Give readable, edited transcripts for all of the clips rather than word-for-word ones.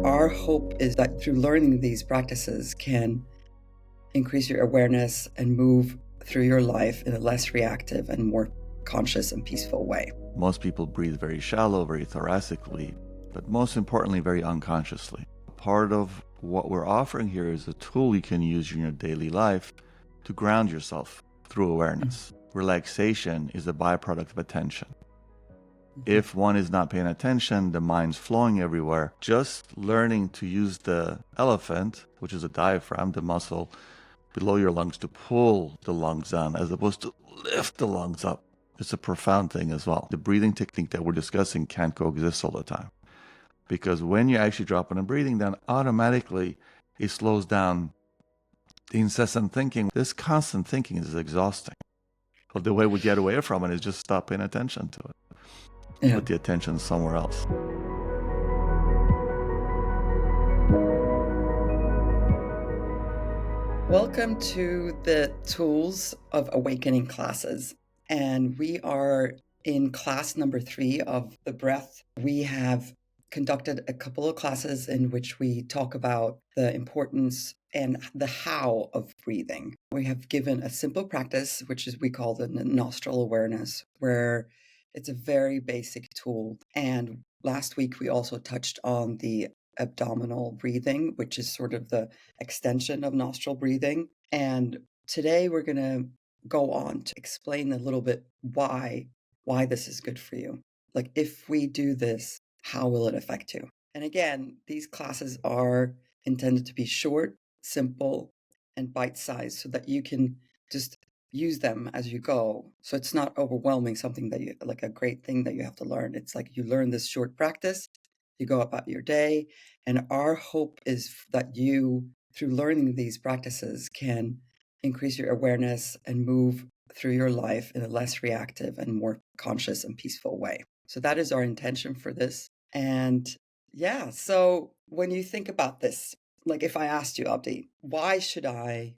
Our hope is that through learning these practices can increase your awareness and move through your life in a less reactive and more conscious and peaceful way. Most people breathe very shallow, very thoracically, but most importantly, very unconsciously. Part of what we're offering here is a tool you can use in your daily life to ground yourself through awareness. Relaxation is a byproduct of attention. If one is not paying attention, the mind's flowing everywhere. Just learning to use the elephant, which is a diaphragm, the muscle below your lungs, to pull the lungs down as opposed to lift the lungs up. It's a profound thing as well. The breathing technique that we're discussing can't coexist all the time. Because when you actually drop on a breathing down, automatically it slows down the incessant thinking. This constant thinking is exhausting. But the way we get away from it is just stop paying attention to it. Yeah. Put the attention somewhere else. Welcome to the Tools of Awakening classes. And we are in class number 3 of the breath. We have conducted a couple of classes in which we talk about the importance and the how of breathing. We have given a simple practice, which is we call the nostril awareness, where it's a very basic tool. And last week we also touched on the abdominal breathing, which is sort of the extension of nostril breathing. And today we're going to go on to explain a little bit why this is good for you. Like, if we do this, how will it affect you? And again, these classes are intended to be short, simple, and bite-sized so that you can just use them as you go. So it's not overwhelming, something that you like a great thing that you have to learn. It's like you learn this short practice, you go about your day, and our hope is that you, through learning these practices, can increase your awareness and move through your life in a less reactive and more conscious and peaceful way. So that is our intention for this. And yeah, so when you think about this, like if I asked you, Abdi, why should I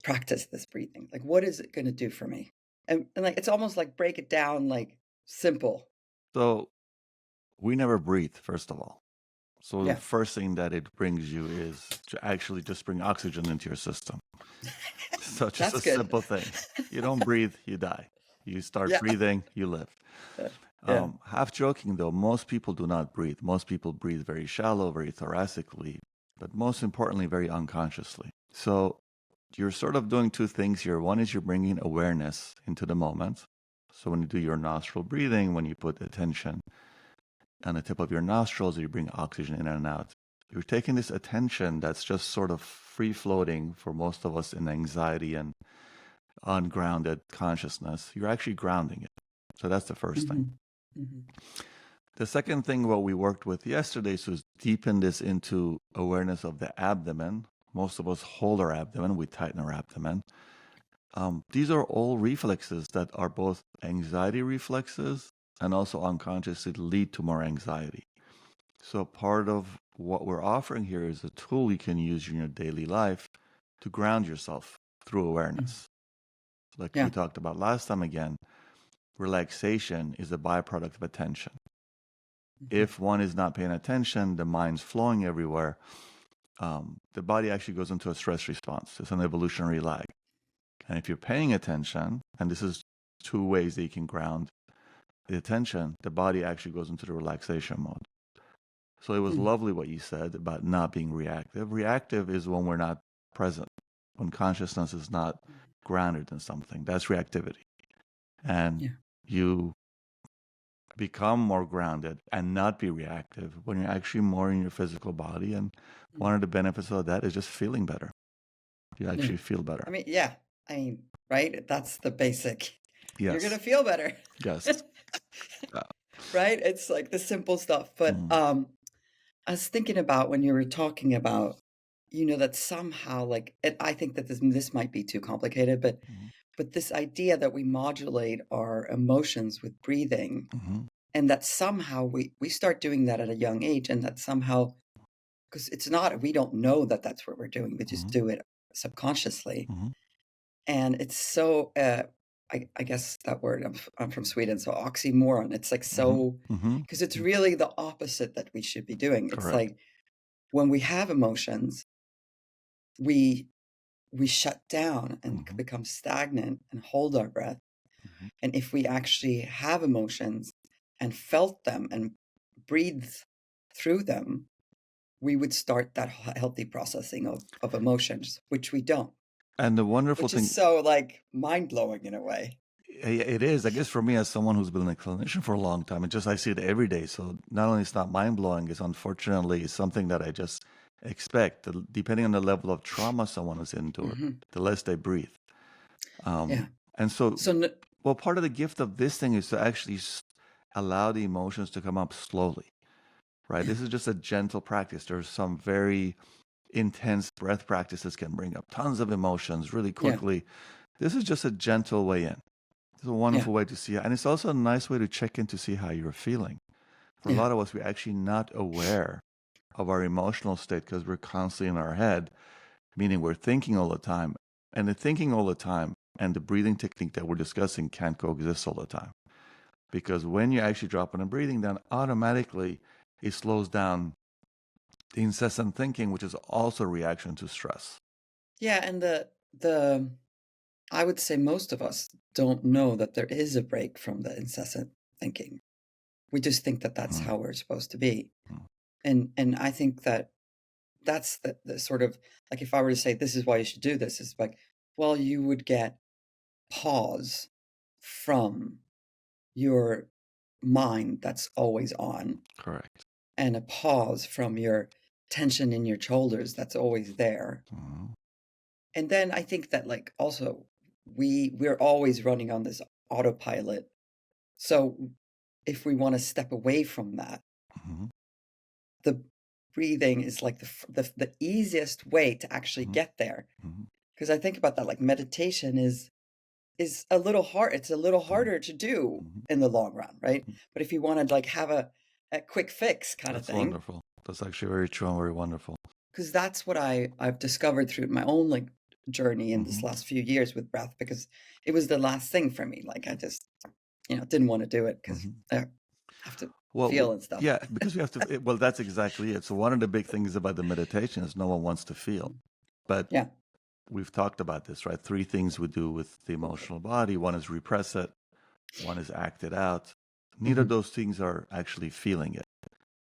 practice this breathing? Like, what is it going to do for me? And like, it's almost like break it down, like simple. So we never breathe, first of all. So Yeah. the first thing that it brings you is to actually just bring oxygen into your system. So just That's a good. simple thing. You don't breathe, you die. You start Yeah. breathing, you live. Yeah. Half joking though, most people do not breathe. Most people breathe very shallow, very thoracically, but most importantly, very unconsciously. So you're sort of doing two things here. One is you're bringing awareness into the moment. So when you do your nostril breathing, when you put attention on the tip of your nostrils, you bring oxygen in and out. You're taking this attention that's just sort of free floating for most of us in anxiety and ungrounded consciousness. You're actually grounding it. So that's the first thing. The second thing, what we worked with yesterday, was deepen this into awareness of the abdomen. Most of us hold our abdomen, we tighten our abdomen. These are all reflexes that are both anxiety reflexes and also unconsciously lead to more anxiety. So part of what we're offering here is a tool you can use in your daily life to ground yourself through awareness. Like we talked about last time again, relaxation is a byproduct of attention. If one is not paying attention, the mind's flowing everywhere. The body actually goes into a stress response. It's an evolutionary lag. And if you're paying attention, and this is two ways that you can ground the attention, the body actually goes into the relaxation mode. So it was lovely what you said about not being reactive. Reactive is when we're not present, when consciousness is not grounded in something. That's reactivity. And you become more grounded and not be reactive when you're actually more in your physical body. And one of the benefits of that is just feeling better. You actually feel better. I mean, right? That's the basic. Yes. You're going to feel better. Yes. Right? It's like the simple stuff. But I was thinking about when you were talking about, that somehow, like, I think that this might be too complicated, but this idea that we modulate our emotions with breathing, and that somehow we start doing that at a young age, and that somehow, because we don't know that that's what we're doing, we just do it subconsciously. And it's so I guess that word, I'm from Sweden, so oxymoron. It's like so, because it's really the opposite that we should be doing. It's Correct. like when we have emotions, we shut down and become stagnant and hold our breath. And if we actually have emotions and felt them and breathed through them, we would start that healthy processing of emotions, which we don't. And the wonderful Which thing, is so like mind-blowing in a way. it is, I guess, for me as someone who's been a clinician for a long time, and just I see it every day. So not only it's not mind blowing, it's unfortunately something that I just expect. Depending on the level of trauma someone has endured, the less they breathe. Yeah. And so, So well, part of the gift of this thing is to actually allow the emotions to come up slowly, right? This is just a gentle practice. There's some very intense breath practices can bring up tons of emotions really quickly. This is just a gentle way in. It's a wonderful way to see it. And it's also a nice way to check in to see how you're feeling. For a lot of us, we're actually not aware of our emotional state because we're constantly in our head, meaning we're thinking all the time. And the thinking all the time and the breathing technique that we're discussing can't coexist all the time. Because when you actually drop in a breathing, then automatically it slows down the incessant thinking, which is also a reaction to stress. Yeah, and the I would say most of us don't know that there is a break from the incessant thinking. We just think that that's how we're supposed to be. And I think that that's the sort of, like, if I were to say this is why you should do this, it's like, well, you would get pause from your mind that's always on. Correct. And a pause from your tension in your shoulders that's always there. And then I think that, like, also we're always running on this autopilot. So if we want to step away from that, the breathing is like the easiest way to actually get there. Because I think about that, like, meditation is a little hard. It's a little harder to do in the long run, right? But if you want to, like, have a quick fix kind of That's thing, wonderful. That's actually very true and very wonderful. because that's what I've discovered through my own, like, journey in this last few years with breath, because it was the last thing for me. Like, I just, didn't want to do it because I have to feel and stuff. Yeah, because we have to. Well, that's exactly it. So one of the big things about the meditation is no one wants to feel, but Yeah. we've talked about this, right? 3 things we do with the emotional body. One is repress it. One is act it out. Neither of those things are actually feeling it.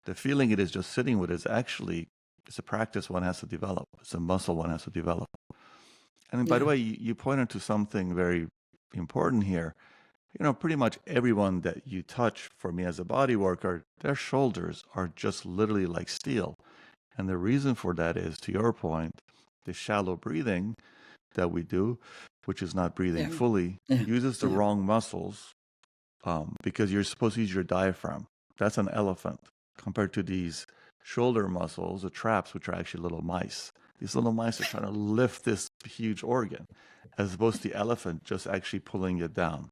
The feeling it is just sitting with is actually, it's a practice one has to develop. It's a muscle one has to develop. And by the way, you pointed to something very important here. Pretty much everyone that you touch, for me as a body worker, their shoulders are just literally like steel. And the reason for that is, to your point, the shallow breathing that we do, which is not breathing fully, uses the wrong muscles because you're supposed to use your diaphragm. That's an elephant compared to these shoulder muscles, the traps, which are actually little mice. These little mice are trying to lift this huge organ, as opposed to the elephant just actually pulling it down.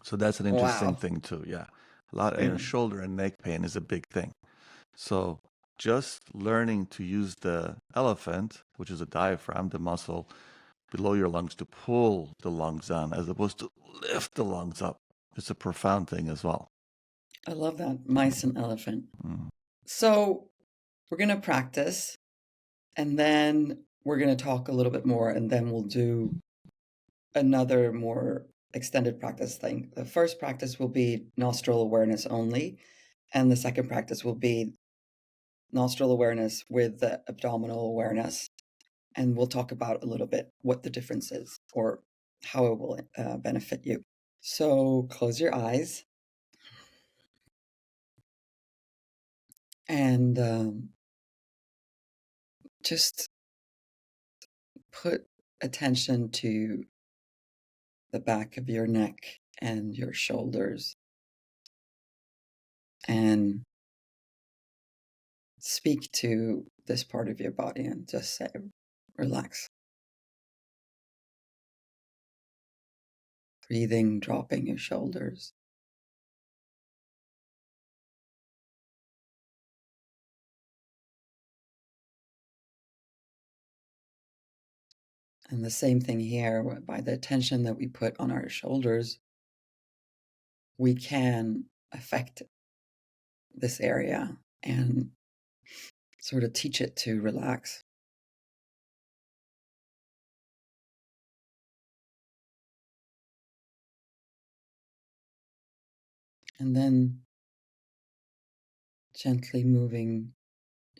So that's an interesting thing too. Yeah, a lot. Shoulder and neck pain is a big thing. So just learning to use the elephant, which is a diaphragm, the muscle below your lungs, to pull the lungs down, as opposed to lift the lungs up. It's a profound thing as well. I love that. Mice and elephant. So we're going to practice, and then we're going to talk a little bit more, and then we'll do another more extended practice thing. The first practice will be nostril awareness only, and the second practice will be nostril awareness with the abdominal awareness. And we'll talk about a little bit what the difference is, or how it will benefit you. So close your eyes and just put attention to the back of your neck and your shoulders, and speak to this part of your body and just say, relax. Breathing, dropping your shoulders. And the same thing here, by the attention that we put on our shoulders, we can affect this area and sort of teach it to relax. And then gently moving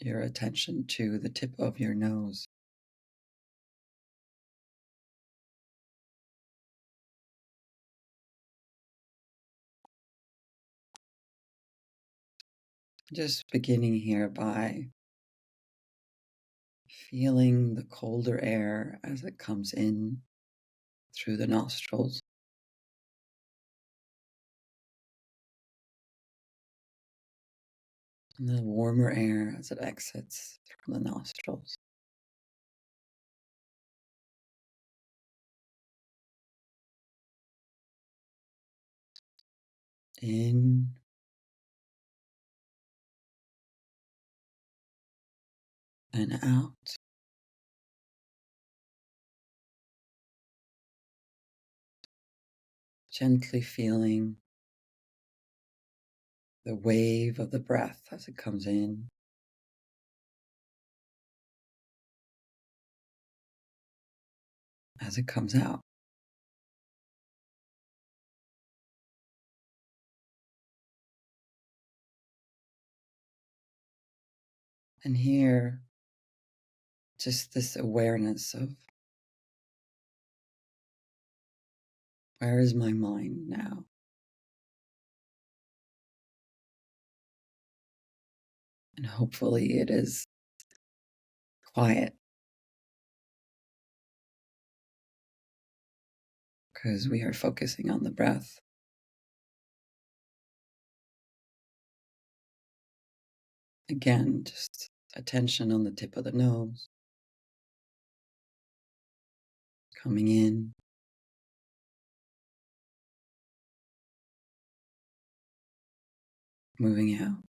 your attention to the tip of your nose. Just beginning here by feeling the colder air as it comes in through the nostrils. And the warmer air as it exits from the nostrils. In and out. Gently feeling the wave of the breath as it comes in. As it comes out. And here, just this awareness of where is my mind now? And hopefully it is quiet, because we are focusing on the breath. Again, just attention on the tip of the nose, coming in, moving out.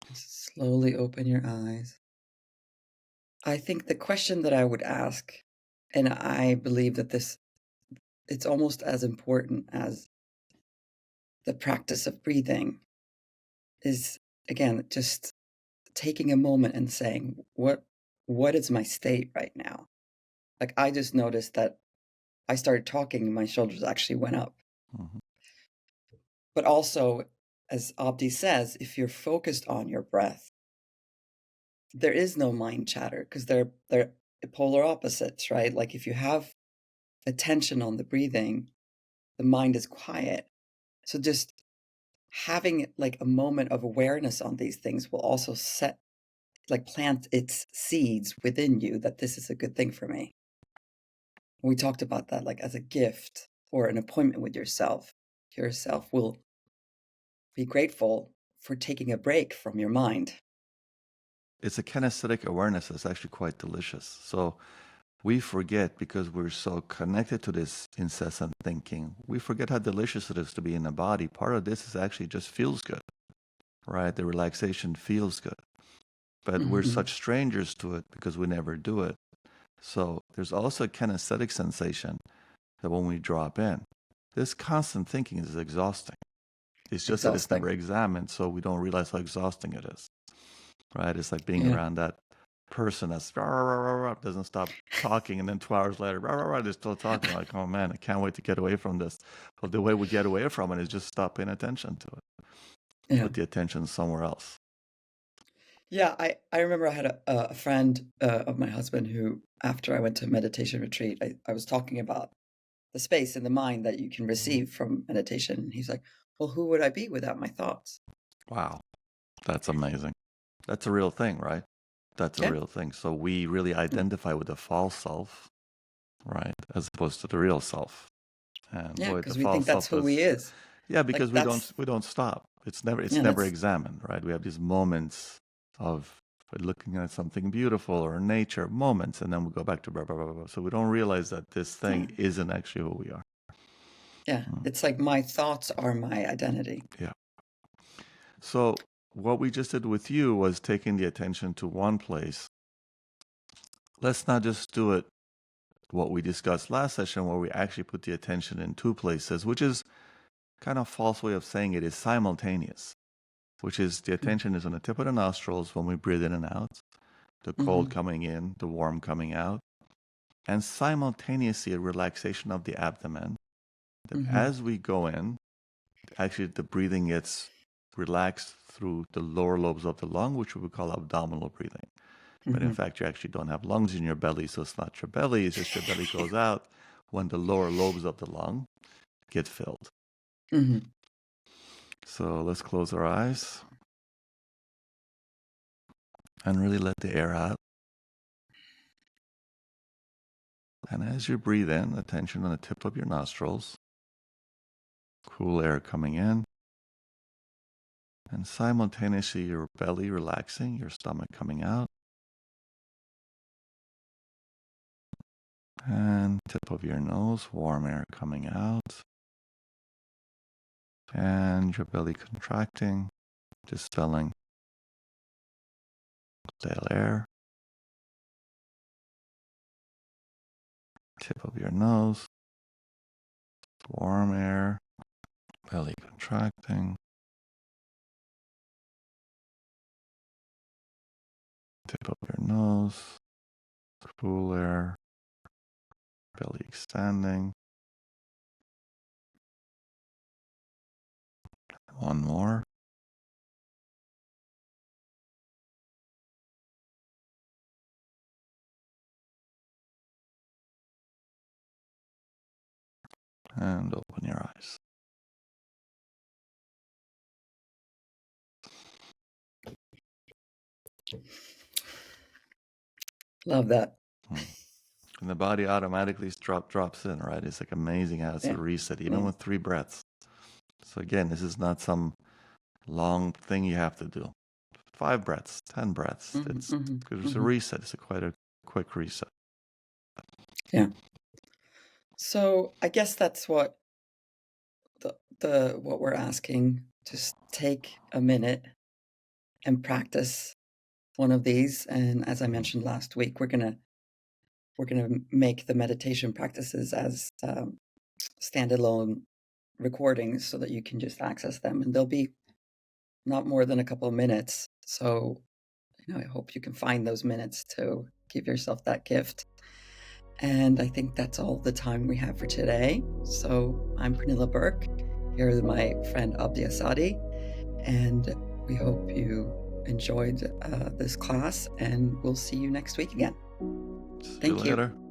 Just slowly open your eyes. I think the question that I would ask, and I believe that it's almost as important as the practice of breathing, is, again, just taking a moment and saying, what is my state right now? Like, I just noticed that I started talking and my shoulders actually went up. Mm-hmm. But also, as Abdi says, if you're focused on your breath, there is no mind chatter, because they're polar opposites, right? Like, if you have attention on the breathing, the mind is quiet. So just having like a moment of awareness on these things will also plant its seeds within you that this is a good thing for me. We talked about that, like, as a gift or an appointment with yourself. Yourself will be grateful for taking a break from your mind. It's a kinesthetic awareness that's actually quite delicious. So we forget, because we're so connected to this incessant thinking, we forget how delicious it is to be in the body. Part of this is actually just feels good, right? The relaxation feels good. But we're such strangers to it because we never do it. So there's also a kinesthetic sensation that when we drop in, this constant thinking is exhausting. It's just that it's never examined, so we don't realize how exhausting it is, right? It's like being around that person that's doesn't stop talking, and then 2 hours later, they're still talking. Like, oh man, I can't wait to get away from this. Well, the way we get away from it is just stop paying attention to it. Put the attention somewhere else. Yeah, I remember I had a friend of my husband who, after I went to a meditation retreat, I was talking about the space in the mind that you can receive from meditation. And he's like, well, who would I be without my thoughts? Wow, that's amazing. That's a real thing, right? That's a real thing. So we really identify with the false self, right, as opposed to the real self. And boy, because the we false think that's self who he is. Yeah, because we don't stop. It's never examined, right? We have these moments of looking at something beautiful or nature, moments, and then we go back to blah, blah, blah, blah. So we don't realize that this thing isn't actually who we are. Yeah. It's like my thoughts are my identity. Yeah. So what we just did with you was taking the attention to one place. Let's not just do it what we discussed last session, where we actually put the attention in two places, which is kind of a false way of saying it is simultaneous, which is the attention is on the tip of the nostrils when we breathe in and out, the cold coming in, the warm coming out, and simultaneously a relaxation of the abdomen. That as we go in, actually the breathing gets relaxed through the lower lobes of the lung, which we would call abdominal breathing. But in fact, you actually don't have lungs in your belly, so it's not your belly, it's just your belly goes out when the lower lobes of the lung get filled. So let's close our eyes and really let the air out. And as you breathe in, attention on the tip of your nostrils, cool air coming in, and simultaneously your belly relaxing, your stomach coming out, and tip of your nose, warm air coming out, and your belly contracting, dispelling stale air. Tip of your nose, warm air, belly contracting. Tip of your nose, cool air, belly expanding. One more. And open your eyes. Love that. And the body automatically drops in, right? It's like amazing how it's a reset, even with 3 breaths. So again, this is not some long thing you have to do. 5 breaths, 10 breaths. It's a reset. It's quite a quick reset. Yeah. So I guess that's what what we're asking. Just take a minute and practice one of these. And as I mentioned last week, we're gonna make the meditation practices as standalone recordings so that you can just access them, and they'll be not more than a couple of minutes. So, I hope you can find those minutes to give yourself that gift. And I think that's all the time we have for today. So I'm Pernilla Burke, here with my friend Abdi Assadi, and we hope you enjoyed this class, and we'll see you next week again. Thank you.